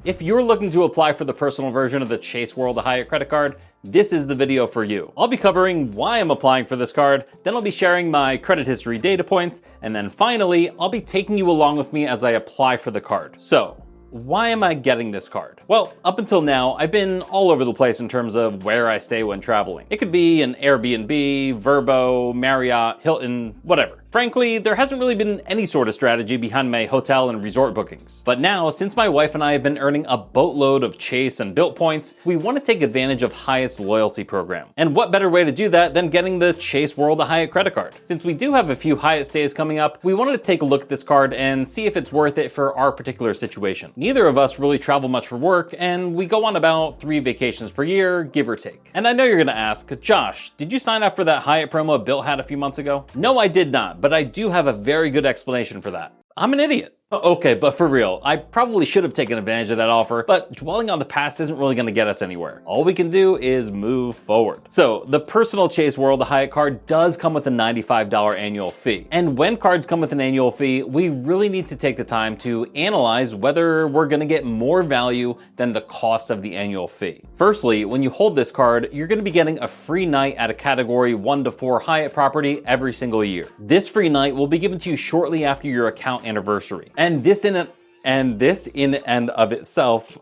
If you're looking to apply for the personal version of the Chase World of Hyatt credit card, this is the video for you. I'll be covering why I'm applying for this card, then I'll be sharing my credit history data points, and then finally, I'll be taking you along with me as I apply for the card. So, why am I getting this card? Well, up until now, I've been all over the place in terms of where I stay when traveling. It could be an Airbnb, Vrbo, Marriott, Hilton, whatever. Frankly, there hasn't really been any sort of strategy behind my hotel and resort bookings. But now, since my wife and I have been earning a boatload of Chase and Bilt points, we want to take advantage of Hyatt's loyalty program. And what better way to do that than getting the Chase World of Hyatt credit card? Since we do have a few Hyatt stays coming up, we wanted to take a look at this card and see if it's worth it for our particular situation. Neither of us really travel much for work, and we go on about 3 vacations per year, give or take. And I know you're gonna ask, Josh, did you sign up for that Hyatt promo Bilt had a few months ago? No, I did not, but I do have a very good explanation for that. I'm an idiot. Okay, but for real, I probably should have taken advantage of that offer, but dwelling on the past isn't really gonna get us anywhere. All we can do is move forward. So, the personal Chase World of Hyatt card does come with a $95 annual fee. And when cards come with an annual fee, we really need to take the time to analyze whether we're gonna get more value than the cost of the annual fee. Firstly, when you hold this card, you're gonna be getting a free night at a category 1 to 4 Hyatt property every single year. This free night will be given to you shortly after your account anniversary. And this in and of itself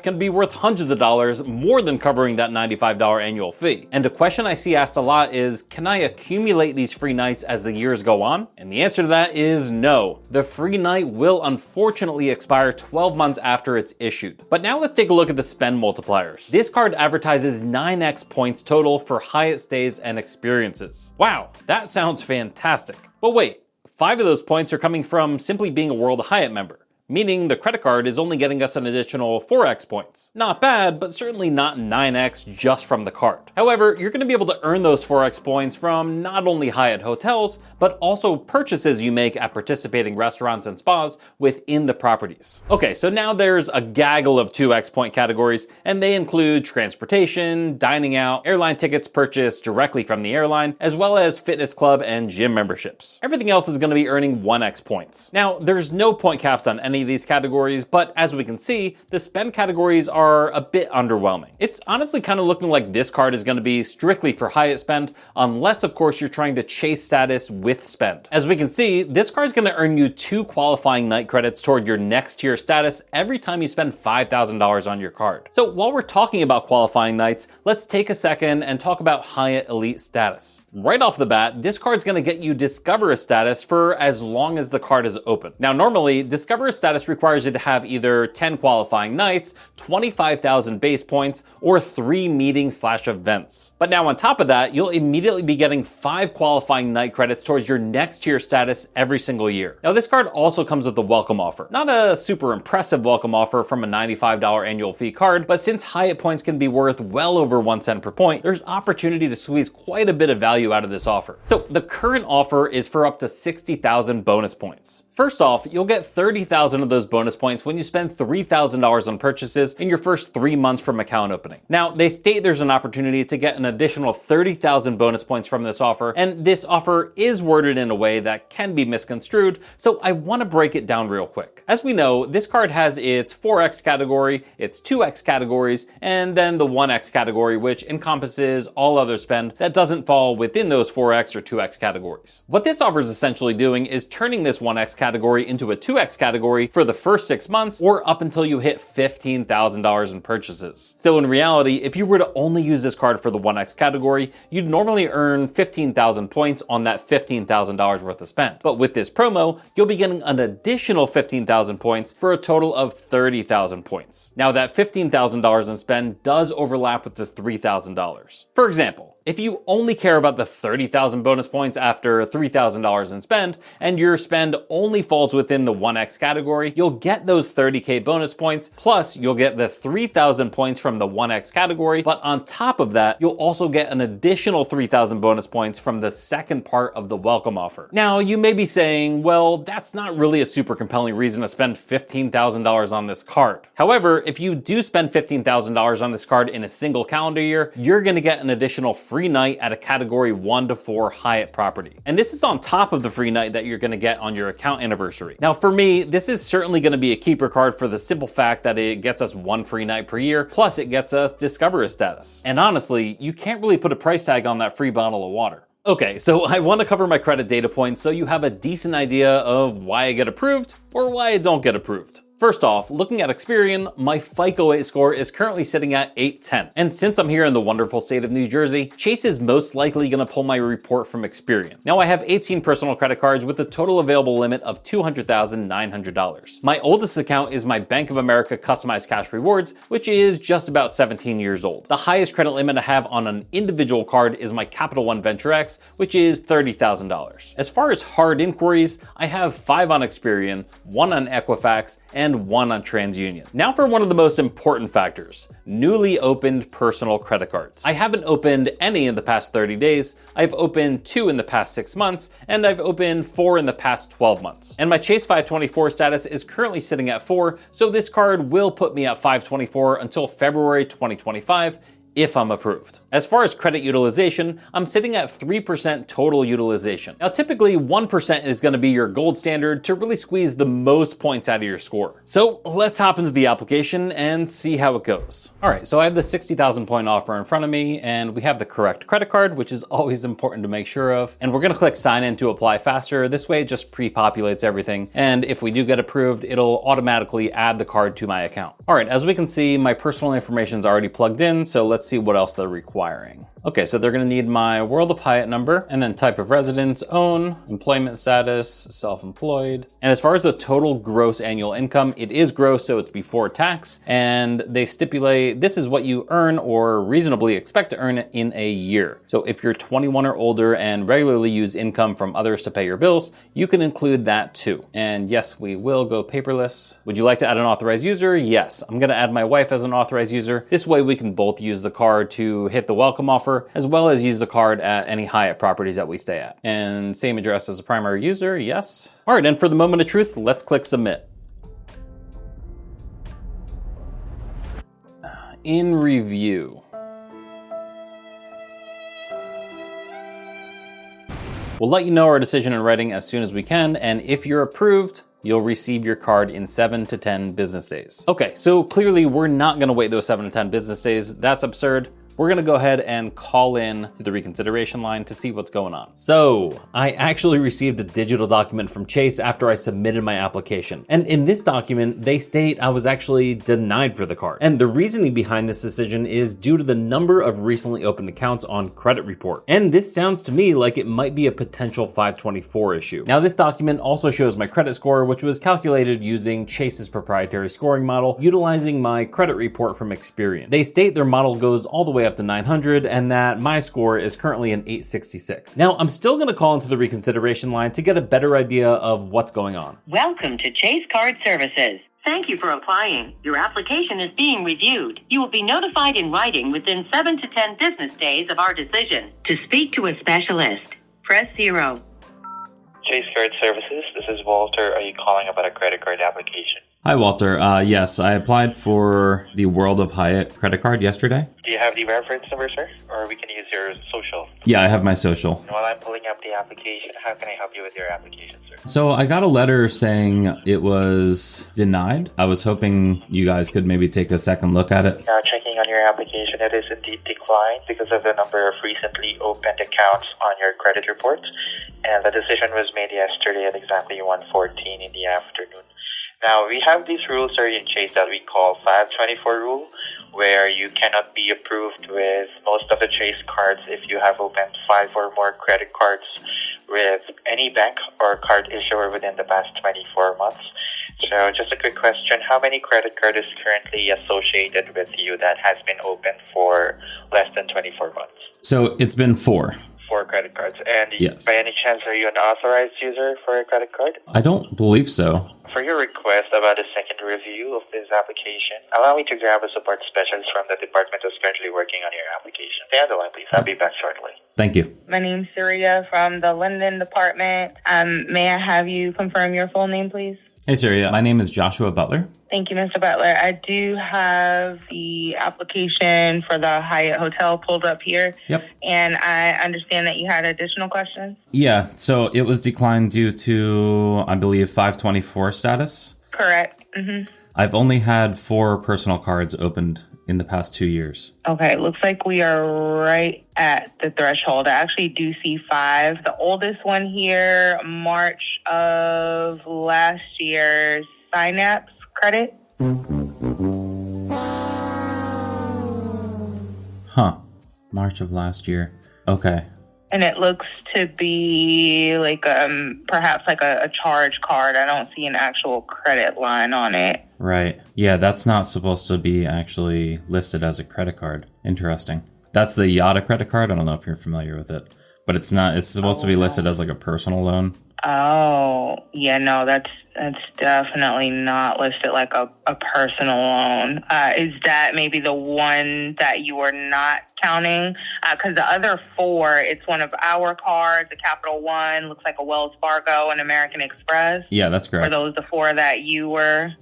can be worth hundreds of dollars, more than covering that $95 annual fee. And a question I see asked a lot is, can I accumulate these free nights as the years go on? And the answer to that is no. The free night will unfortunately expire 12 months after it's issued. But now let's take a look at the spend multipliers. This card advertises 9x points total for Hyatt stays and experiences. Wow, that sounds fantastic. But wait, 5 of those points are coming from simply being a World of Hyatt member, meaning the credit card is only getting us an additional 4x points. Not bad, but certainly not 9x just from the card. However, you're gonna be able to earn those 4x points from not only Hyatt hotels, but also purchases you make at participating restaurants and spas within the properties. Okay, so now there's a gaggle of 2x point categories, and they include transportation, dining out, airline tickets purchased directly from the airline, as well as fitness club and gym memberships. Everything else is gonna be earning 1x points. Now, there's no point caps on any of these categories, but as we can see, the spend categories are a bit underwhelming. It's honestly kind of looking like this card is going to be strictly for Hyatt spend, unless of course you're trying to chase status with spend. As we can see, this card is going to earn you 2 qualifying night credits toward your next tier status every time you spend $5,000 on your card. So while we're talking about qualifying nights, let's take a second and talk about Hyatt Elite status. Right off the bat, this card is going to get you Discover a status for as long as the card is open. Now normally, Discover a status requires you to have either 10 qualifying nights, 25,000 base points, or 3 meetings/events. But now on top of that, you'll immediately be getting 5 qualifying night credits towards your next tier status every single year. Now this card also comes with a welcome offer. Not a super impressive welcome offer from a $95 annual fee card, but since Hyatt points can be worth well over 1 cent per point, there's opportunity to squeeze quite a bit of value out of this offer. So the current offer is for up to 60,000 bonus points. First off, you'll get 30,000 of those bonus points when you spend $3,000 on purchases in your first 3 months from account opening. Now, they state there's an opportunity to get an additional 30,000 bonus points from this offer, and this offer is worded in a way that can be misconstrued, so I want to break it down real quick. As we know, this card has its 4x category, its 2x categories, and then the 1x category, which encompasses all other spend that doesn't fall within those 4x or 2x categories. What this offer is essentially doing is turning this 1x category into a 2x category for the first 6 months or up until you hit $15,000 in purchases. So in reality, if you were to only use this card for the 1x category, you'd normally earn 15,000 points on that $15,000 worth of spend. But with this promo, you'll be getting an additional 15,000 points for a total of 30,000 points. Now that $15,000 in spend does overlap with the $3,000. For example, if you only care about the 30,000 bonus points after $3,000 in spend, and your spend only falls within the 1x category, you'll get those 30k bonus points, plus you'll get the 3,000 points from the 1x category, but on top of that, you'll also get an additional 3,000 bonus points from the second part of the welcome offer. Now, you may be saying, well, that's not really a super compelling reason to spend $15,000 on this card. However, if you do spend $15,000 on this card in a single calendar year, you're gonna get an additional free free night at a category 1 to 4 Hyatt property. And this is on top of the free night that you're gonna get on your account anniversary. Now for me, this is certainly gonna be a keeper card for the simple fact that it gets us 1 free night per year, plus it gets us Discover status. And honestly, you can't really put a price tag on that free bottle of water. Okay, so I want to cover my credit data points so you have a decent idea of why I get approved or why I don't get approved. First off, looking at Experian, my FICO 8 score is currently sitting at 810. And since I'm here in the wonderful state of New Jersey, Chase is most likely going to pull my report from Experian. Now I have 18 personal credit cards with a total available limit of $200,900. My oldest account is my Bank of America Customized Cash Rewards, which is just about 17 years old. The highest credit limit I have on an individual card is my Capital One Venture X, which is $30,000. As far as hard inquiries, I have 5 on Experian, 1 on Equifax, and 1 on TransUnion. Now for one of the most important factors, newly opened personal credit cards. I haven't opened any in the past 30 days, I've opened 2 in the past 6 months, and I've opened 4 in the past 12 months. And my Chase 524 status is currently sitting at 4, so this card will put me at 524 until February 2025, if I'm approved. As far as credit utilization, I'm sitting at 3% total utilization. Now typically 1% is gonna be your gold standard to really squeeze the most points out of your score. So let's hop into the application and see how it goes. All right, so I have the 60,000 point offer in front of me and we have the correct credit card, which is always important to make sure of. And we're gonna click sign in to apply faster. This way it just pre-populates everything. And if we do get approved, it'll automatically add the card to my account. All right, as we can see, my personal information is already plugged in. So let's see what else they're requiring. Okay, so they're gonna need my World of Hyatt number and then type of residence, own, employment status, self-employed. And as far as the total gross annual income, it is gross, so it's before tax. And they stipulate this is what you earn or reasonably expect to earn in a year. So if you're 21 or older and regularly use income from others to pay your bills, you can include that too. And yes, we will go paperless. Would you like to add an authorized user? Yes, I'm gonna add my wife as an authorized user. This way we can both use the card to hit the welcome offer, as well as use the card at any Hyatt properties that we stay at. And same address as a primary user, yes. All right, and for the moment of truth, let's click submit. In review. We'll let you know our decision in writing as soon as we can, and if you're approved, you'll receive your card in 7 to 10 business days. Okay, so clearly we're not gonna wait those 7 to 10 business days. That's absurd. We're gonna go ahead and call in to the reconsideration line to see what's going on. So I actually received a digital document from Chase after I submitted my application. And in this document, they state I was actually denied for the card. And the reasoning behind this decision is due to the number of recently opened accounts on credit report. And this sounds to me like it might be a potential 524 issue. Now this document also shows my credit score, which was calculated using Chase's proprietary scoring model, utilizing my credit report from Experian. They state their model goes all the way up to 900 and that my score is currently an 866. Now I'm still gonna call into the reconsideration line to get a better idea of what's going on. Welcome to Chase Card Services. Thank you for applying. Your application is being reviewed. You will be notified in writing within 7 to 10 business days of our decision. To speak to a specialist, press 0. Chase Card Services, this is Walter. Are you calling about a credit card application? Hi, Walter. Yes, I applied for the World of Hyatt credit card yesterday. Do you have the reference number, sir? Or we can use your social? Yeah, I have my social. While I'm pulling up the application, how can I help you with your application, sir? So I got a letter saying it was denied. I was hoping you guys could maybe take a second look at it. Now checking on your application, it is indeed declined because of the number of recently opened accounts on your credit report. And the decision was made yesterday at exactly 1:14 in the afternoon. Now, we have these rules, sir, in Chase that we call 524 rule, where you cannot be approved with most of the Chase cards if you have opened 5 or more credit cards with any bank or card issuer within the past 24 months. So just a quick question, how many credit cards is currently associated with you that has been opened for less than 24 months? So it's been 4. 4 credit cards. And yes. By any chance, are you an authorized user for a credit card? I don't believe so. For your request about a second review of this application, allow me to grab a support specialist from the department that's currently working on your application. Stay on the line, please. I'll be back shortly. Thank you. My name's Surya from the Linden department. May I have you confirm your full name, please? Hey, Syria. My name is Joshua Butler. Thank you, Mr. Butler. I do have the application for the Hyatt Hotel pulled up here. Yep. And I understand that you had additional questions? Yeah, so it was declined due to, I believe, 524 status. Correct. Mm-hmm. I've only had 4 personal cards opened in the past 2 years. Okay, looks like we are right at the threshold. I actually do see 5. The oldest one here, March of last year's YNAB credit. Huh. March of last year. Okay. And it looks to be like perhaps like a charge card. I don't see an actual credit line on it. Right. Yeah, that's not supposed to be actually listed as a credit card. Interesting. That's the Yotta credit card. I don't know if you're familiar with it, but it's not. It's supposed to be listed as like a personal loan. Oh, yeah, no, that's definitely not listed like a personal loan. Is that maybe the one that you are not counting? Because the other 4, it's one of our cards, a Capital One, looks like a Wells Fargo, and American Express. Yeah, that's correct. Were those the 4 that you were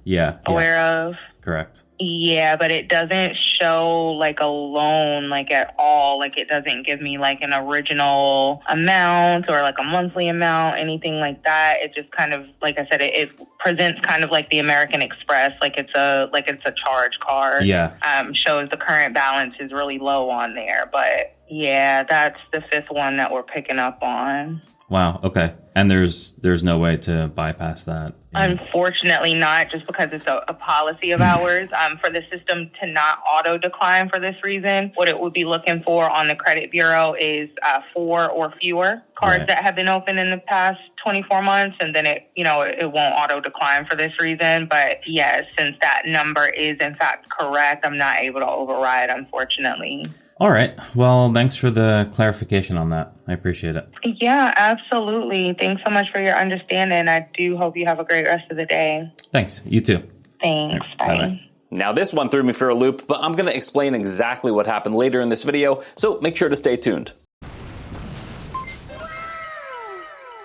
aware of? Correct. Yeah, but it doesn't show like a loan like at all. Like it doesn't give me like an original amount or like a monthly amount, anything like that. It just kind of, like I said, it presents kind of like the American Express, like it's a charge card. Yeah. Shows the current balance is really low on there. But yeah, that's the 5th one that we're picking up on. Wow. Okay. And there's no way to bypass that. Unfortunately not, just because it's a policy of ours. For the system to not auto decline for this reason, what it would be looking for on the credit bureau is 4 or fewer cards that have been opened in the past 24 months, and then it won't auto decline for this reason. But yes, since that number is in fact correct, I'm not able to override, unfortunately. All right. Well, thanks for the clarification on that. I appreciate it. Yeah, absolutely. Thanks so much for your understanding. I do hope you have a great rest of the day. Thanks. You too. Thanks. Bye. Bye-bye. Now this one threw me for a loop, but I'm going to explain exactly what happened later in this video, so make sure to stay tuned.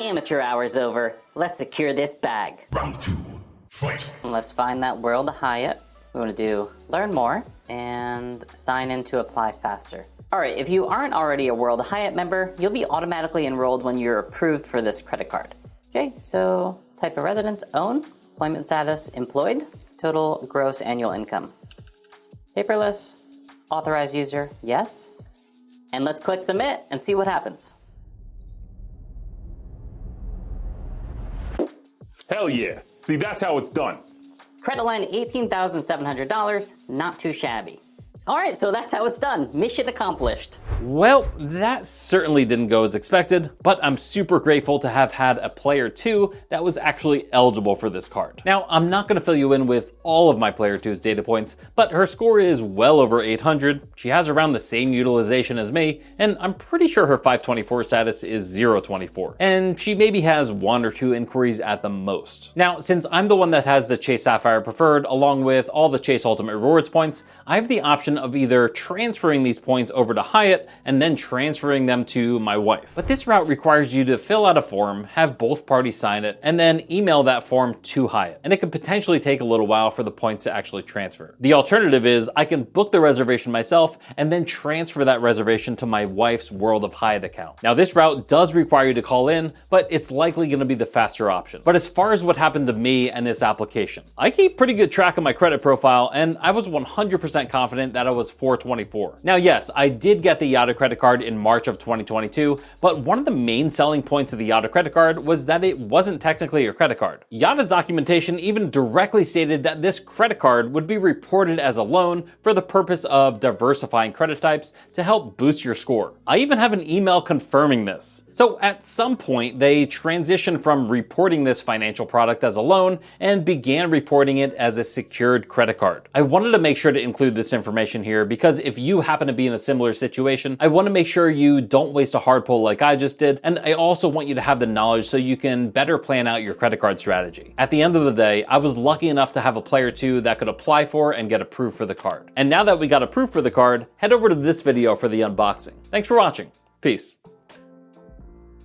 Amateur hour's over. Let's secure this bag. Round 2. Fight. Let's find that World Hyatt. We want to do learn more and sign in to apply faster. All right, if you aren't already a World Hyatt member, you'll be automatically enrolled when you're approved for this credit card. Okay, so type of residence, own, employment status, employed, total gross annual income. Paperless, authorized user, yes. And let's click submit and see what happens. Hell yeah. See, that's how it's done. Credit line $18,700, not too shabby. All right, so that's how it's done. Mission accomplished. Well, that certainly didn't go as expected, but I'm super grateful to have had a player 2 that was actually eligible for this card. Now, I'm not going to fill you in with all of my player 2's data points, but her score is well over 800, she has around the same utilization as me, and I'm pretty sure her 524 status is 024, and she maybe has 1 or 2 inquiries at the most. Now, since I'm the one that has the Chase Sapphire Preferred, along with all the Chase Ultimate Rewards points, I have the option of either transferring these points over to Hyatt and then transferring them to my wife. But this route requires you to fill out a form, have both parties sign it, and then email that form to Hyatt. And it could potentially take a little while for the points to actually transfer. The alternative is I can book the reservation myself and then transfer that reservation to my wife's World of Hyatt account. Now this route does require you to call in, but it's likely going to be the faster option. But as far as what happened to me and this application, I keep pretty good track of my credit profile, and I was 100% confident that I was 424. Now yes, I did get the Yotta credit card in March of 2022, but one of the main selling points of the Yotta credit card was that it wasn't technically a credit card. Yotta's documentation even directly stated that this credit card would be reported as a loan for the purpose of diversifying credit types to help boost your score. I even have an email confirming this. So at some point, they transitioned from reporting this financial product as a loan and began reporting it as a secured credit card. I wanted to make sure to include this information here because if you happen to be in a similar situation, I want to make sure you don't waste a hard pull like I just did, and I also want you to have the knowledge so you can better plan out your credit card strategy. At the end of the day, I was lucky enough to have a player 2 that could apply for and get approved for the card. And now that we got approved for the card, head over to this video for the unboxing. Thanks for watching. Peace.